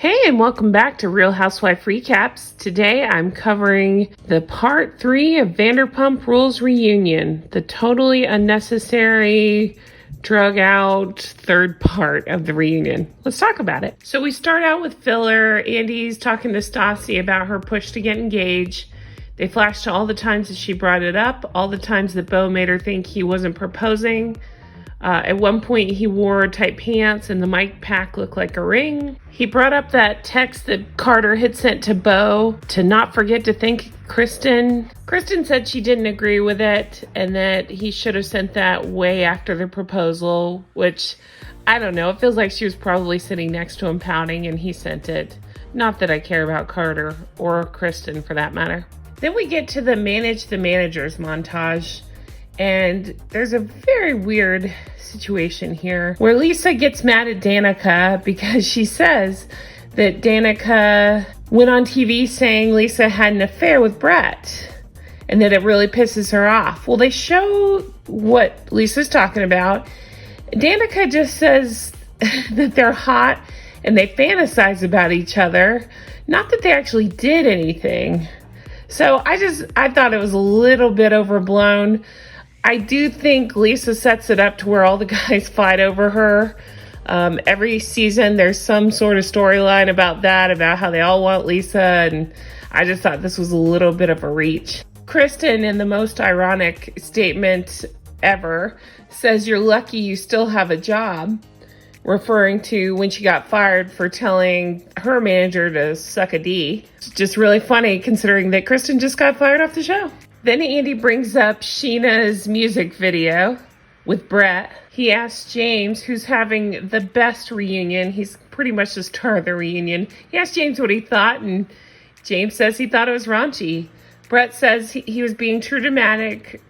Hey, and welcome back to Real Housewife Recaps. Today I'm covering the part 3 of Vanderpump Rules reunion, the totally unnecessary, drug out third part of the reunion. Let's talk about it. So we start out with filler. Andy's talking to Stassi about her push to get engaged. They flash to all the times that she brought it up, all the times that Bo made her think he wasn't proposing. At one point, he wore tight pants and the mic pack looked like a ring. He brought up that text that Carter had sent to Bo to not forget to thank Kristen. Kristen said she didn't agree with it and that he should have sent that way after the proposal, which, I don't know. It feels like she was probably sitting next to him pouting and he sent it. Not that I care about Carter or Kristen for that matter. Then we get to the Manage the Managers montage. And there's a very weird situation here where Lisa gets mad at Danica because she says that Danica went on TV saying Lisa had an affair with Brett and that it really pisses her off. Well, they show what Lisa's talking about. Danica just says that they're hot and they fantasize about each other, not that they actually did anything. So I thought it was a little bit overblown. I do think Lisa sets it up to where all the guys fight over her. Every season there's some sort of storyline about that, about how they all want Lisa, and I just thought this was a little bit of a reach. Kristen, in the most ironic statement ever, says you're lucky you still have a job, referring to when she got fired for telling her manager to suck a D. It's just really funny considering that Kristen just got fired off the show. Then Andy brings up Scheana's music video with Brett. He asks James, who's having the best reunion. He's pretty much the star of the reunion. He asked James what he thought, and James says he thought it was raunchy. Brett says he was being too dramatic,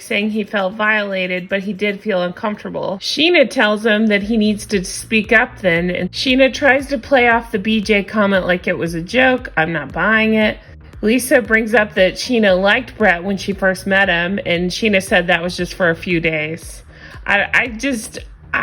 saying he felt violated, but he did feel uncomfortable. Scheana tells him that he needs to speak up then, and Scheana tries to play off the BJ comment like it was a joke. I'm not buying it. Lisa brings up that Scheana liked Brett when she first met him, and Scheana said that was just for a few days. I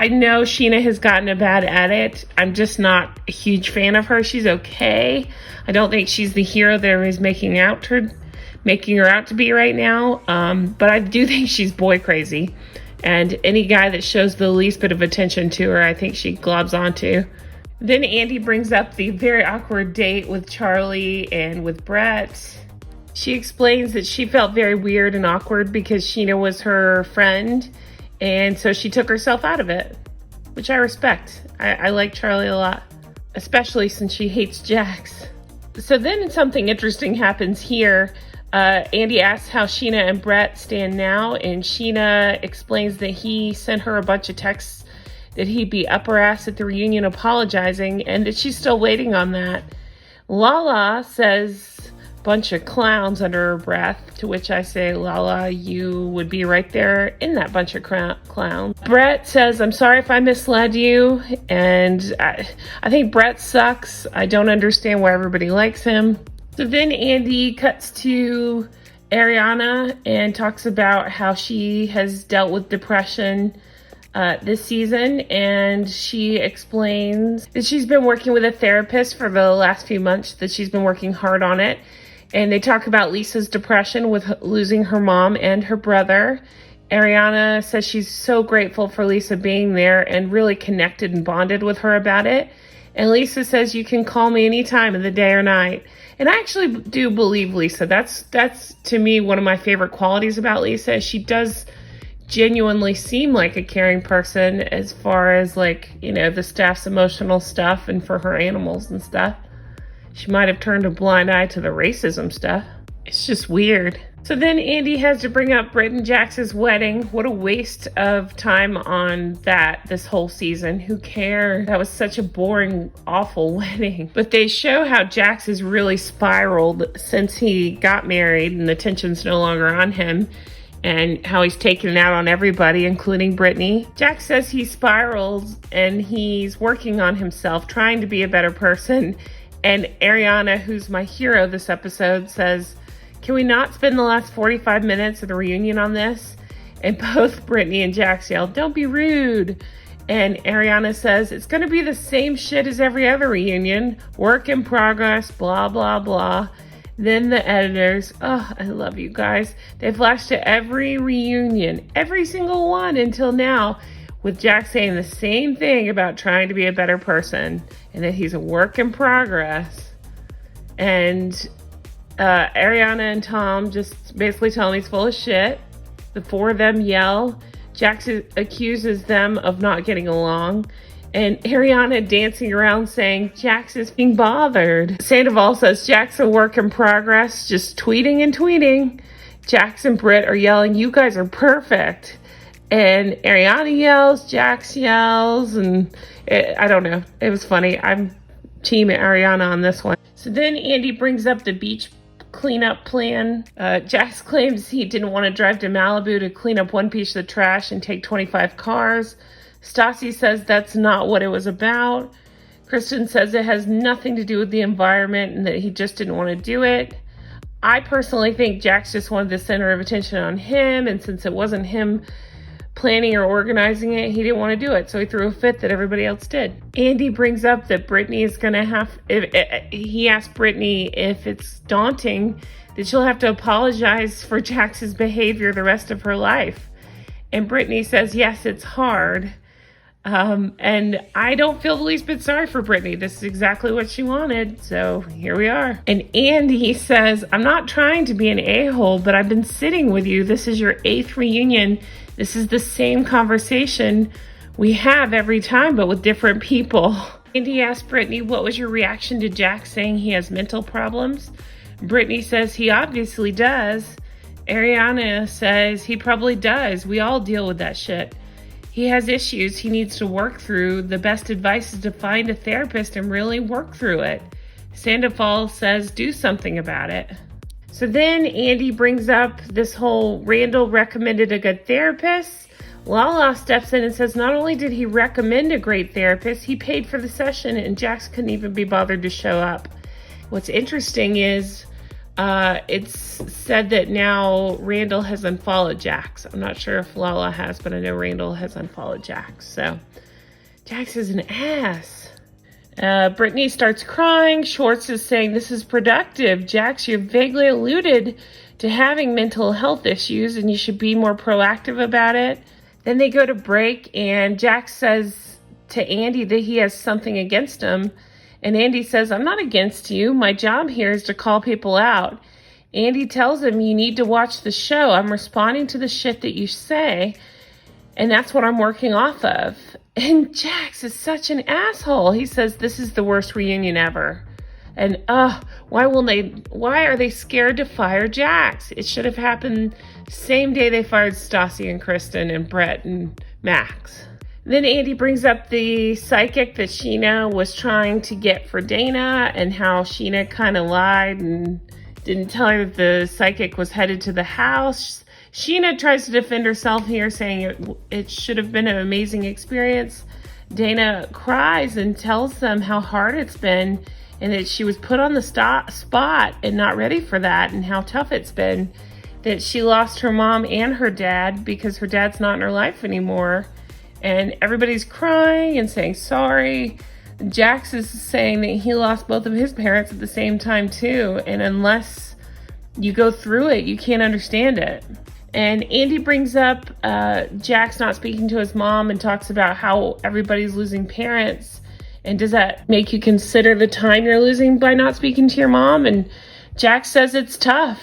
know Scheana has gotten a bad edit. I'm just not a huge fan of her. She's okay. I don't think she's the hero that everybody's making her out to be right now. But I do think she's boy crazy. And any guy that shows the least bit of attention to her, I think she globs onto. Then Andy brings up the very awkward date with Charlie and with Brett. She explains that she felt very weird and awkward because Scheana was her friend, and so she took herself out of it, which I respect. I like Charlie a lot, especially since she hates Jax. So then something interesting happens here. Andy asks how Scheana and Brett stand now, and Scheana explains that he sent her a bunch of texts that he'd be up her ass at the reunion apologizing, and that she's still waiting on that. Lala says bunch of clowns under her breath, to which I say, Lala, you would be right there in that bunch of clowns. Brett says, I'm sorry if I misled you, and I think Brett sucks. I don't understand why everybody likes him. So then Andy cuts to Ariana and talks about how she has dealt with depression this season, and she explains that she's been working with a therapist for the last few months, that she's been working hard on it. And they talk about Lisa's depression with losing her mom and her brother. Ariana says she's so grateful for Lisa being there and really connected and bonded with her about it. And Lisa says, you can call me any time of the day or night. And I actually do believe Lisa. That's to me one of my favorite qualities about Lisa. She does genuinely seem like a caring person as far as, like, you know, the staff's emotional stuff and for her animals and stuff. She might have turned a blind eye to the racism stuff. It's just weird. So then Andy has to bring up Britt and Jax's wedding. What a waste of time on that this whole season. Who cares? That was such a boring, awful wedding. But they show how Jax has really spiraled since he got married and the tension's no longer on him, and how he's taking it out on everybody, including Brittany. Jax says he spirals and he's working on himself, trying to be a better person. And Ariana, who's my hero this episode, says, can we not spend the last 45 minutes of the reunion on this? And both Brittany and Jax yell, don't be rude. And Ariana says, it's going to be the same shit as every other reunion. Work in progress, blah, blah, blah. Then the editors, oh, I love you guys. They flashed to every reunion, every single one until now, with Jax saying the same thing about trying to be a better person and that he's a work in progress. And Ariana and Tom just basically tell him he's full of shit. The four of them yell. Jax accuses them of not getting along. And Ariana dancing around saying Jax is being bothered. Sandoval says Jax a work in progress, just tweeting and tweeting. Jax and Britt are yelling, you guys are perfect. And Ariana yells, Jax yells, and I don't know. It was funny. I'm team Ariana on this one. So then Andy brings up the beach cleanup plan. Jax claims he didn't want to drive to Malibu to clean up one piece of the trash and take 25 cars. Stassi says that's not what it was about. Kristen says it has nothing to do with the environment and that he just didn't want to do it. I personally think Jax just wanted the center of attention on him, and since it wasn't him planning or organizing it, he didn't want to do it, so he threw a fit that everybody else did. Andy brings up that Brittany is going to have, he asked Brittany if it's daunting that she'll have to apologize for Jax's behavior the rest of her life. And Brittany says, yes, it's hard. And I don't feel the least bit sorry for Brittany. This is exactly what she wanted. So here we are. And Andy says, I'm not trying to be an a-hole, but I've been sitting with you. This is your 8th reunion. This is the same conversation we have every time, but with different people. Andy asked Brittany, what was your reaction to Jax saying he has mental problems? Brittany says he obviously does. Ariana says he probably does. We all deal with that shit. He has issues he needs to work through. The best advice is to find a therapist and really work through it. Sandoval says do something about it. So then Andy brings up this whole Randall recommended a good therapist. Lala steps in and says not only did he recommend a great therapist, he paid for the session and Jax couldn't even be bothered to show up. What's interesting is it's said that now Randall has unfollowed Jax. I'm not sure if Lala has, but I know Randall has unfollowed Jax. So Jax is an ass. Brittany starts crying. Schwartz is saying this is productive. Jax, you vaguely alluded to having mental health issues and you should be more proactive about it. Then they go to break and Jax says to Andy that he has something against him. And Andy says, I'm not against you. My job here is to call people out. Andy tells him, you need to watch the show. I'm responding to the shit that you say. And that's what I'm working off of. And Jax is such an asshole. He says, this is the worst reunion ever. And why are they scared to fire Jax? It should have happened same day they fired Stassi and Kristen and Brett and Max. Then Andy brings up the psychic that Scheana was trying to get for Dana and how Scheana kind of lied and didn't tell her that the psychic was headed to the house. Scheana tries to defend herself here, saying it should have been an amazing experience. Dana cries and tells them how hard it's been and that she was put on the spot and not ready for that and how tough it's been. That she lost her mom and her dad because her dad's not in her life anymore. And everybody's crying and saying sorry. Jax is saying that he lost both of his parents at the same time too. And unless you go through it, you can't understand it. And Andy brings up Jax not speaking to his mom and talks about how everybody's losing parents. And does that make you consider the time you're losing by not speaking to your mom? And Jax says it's tough.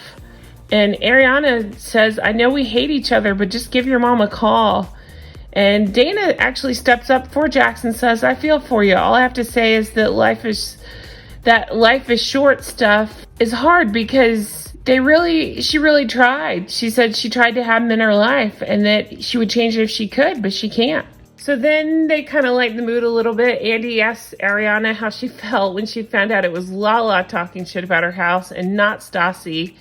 And Ariana says, I know we hate each other, but just give your mom a call. And Dana actually steps up for Jax and says, I feel for you. All I have to say is that life is short stuff is hard because she really tried. She said she tried to have him in her life and that she would change it if she could, but she can't. So then they kind of lighten the mood a little bit. Andy asks Ariana how she felt when she found out it was Lala talking shit about her house and not Stassi,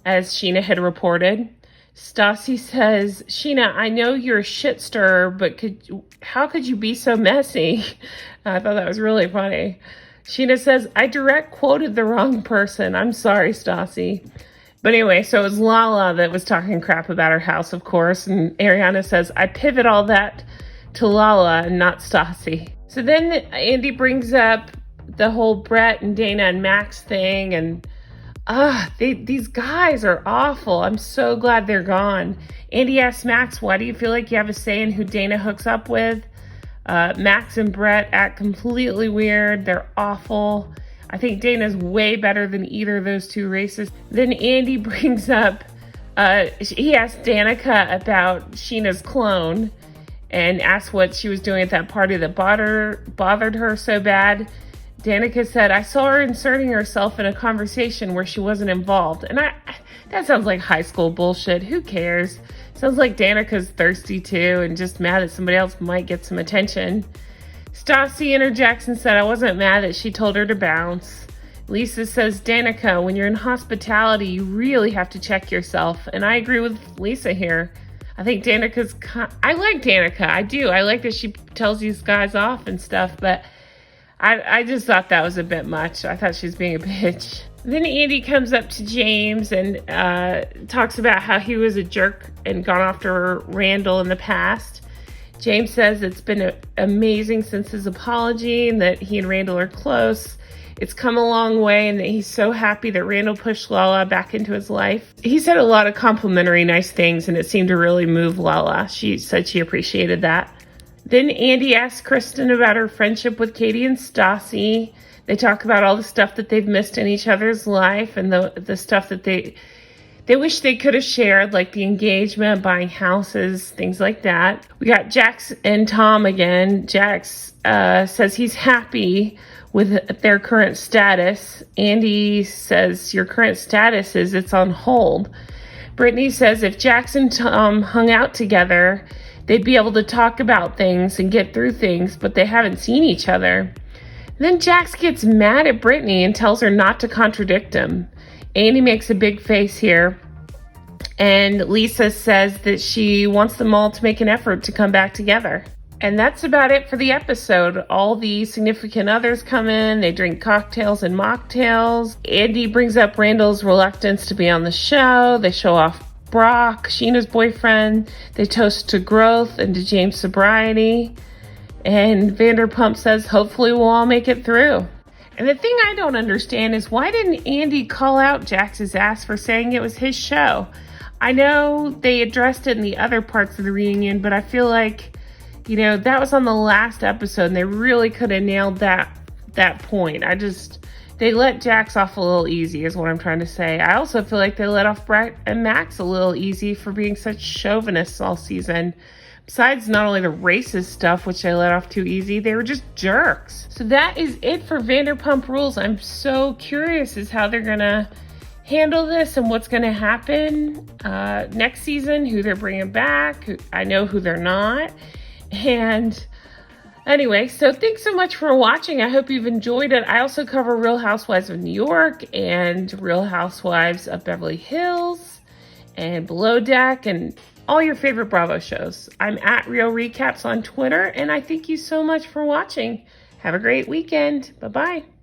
as Scheana had reported. Stassi says, Scheana, I know you're a shit stirrer, but how could you be so messy? I thought that was really funny. Scheana says, I direct quoted the wrong person. I'm sorry, Stassi. But anyway, so it was Lala that was talking crap about her house, of course. And Ariana says, I pivot all that to Lala and not Stassi. So then Andy brings up the whole Brett and Dana and Max thing, and these guys are awful. I'm so glad they're gone. Andy asks Max, why do you feel like you have a say in who Dana hooks up with? Max and Brett act completely weird. They're awful. I think Dana's way better than either of those two racists. Then Andy brings up, he asked Danica about Scheana's clone and asked what she was doing at that party that bothered her so bad. Danica said, I saw her inserting herself in a conversation where she wasn't involved. And that sounds like high school bullshit. Who cares? Sounds like Danica's thirsty too and just mad that somebody else might get some attention. Stassi interjects and said, I wasn't mad that she told her to bounce. Lisa says, Danica, when you're in hospitality, you really have to check yourself. And I agree with Lisa here. I think Danica's, I like Danica. I do. I like that she tells these guys off and stuff, but I just thought that was a bit much. I thought she was being a bitch. Then Andy comes up to James and talks about how he was a jerk and gone after Randall in the past. James says it's been amazing since his apology and that he and Randall are close. It's come a long way and that he's so happy that Randall pushed Lala back into his life. He said a lot of complimentary nice things and it seemed to really move Lala. She said she appreciated that. Then Andy asks Kristen about her friendship with Katie and Stassi. They talk about all the stuff that they've missed in each other's life and the stuff that they wish they could have shared, like the engagement, buying houses, things like that. We got Jax and Tom again. Jax says he's happy with their current status. Andy says your current status is it's on hold. Brittany says if Jax and Tom hung out together, they'd be able to talk about things and get through things, but they haven't seen each other. Then Jax gets mad at Brittany and tells her not to contradict him. Andy makes a big face here. And Lisa says that she wants them all to make an effort to come back together. And that's about it for the episode. All the significant others come in. They drink cocktails and mocktails. Andy brings up Randall's reluctance to be on the show. They show off Brock, Scheana's boyfriend. They toast to growth and to James' sobriety. And Vanderpump says, hopefully we'll all make it through. And the thing I don't understand is why didn't Andy call out Jax's ass for saying it was his show? I know they addressed it in the other parts of the reunion, but I feel like, that was on the last episode and they really could have nailed that point. They let Jax off a little easy is what I'm trying to say. I also feel like they let off Brett and Max a little easy for being such chauvinists all season. Besides not only the racist stuff, which they let off too easy, they were just jerks. So that is it for Vanderpump Rules. I'm so curious as how they're going to handle this and what's going to happen next season, who they're bringing back. I know who they're not. And anyway, so thanks so much for watching. I hope you've enjoyed it. I also cover Real Housewives of New York and Real Housewives of Beverly Hills and Below Deck and all your favorite Bravo shows. I'm at Real Recaps on Twitter, and I thank you so much for watching. Have a great weekend. Bye-bye.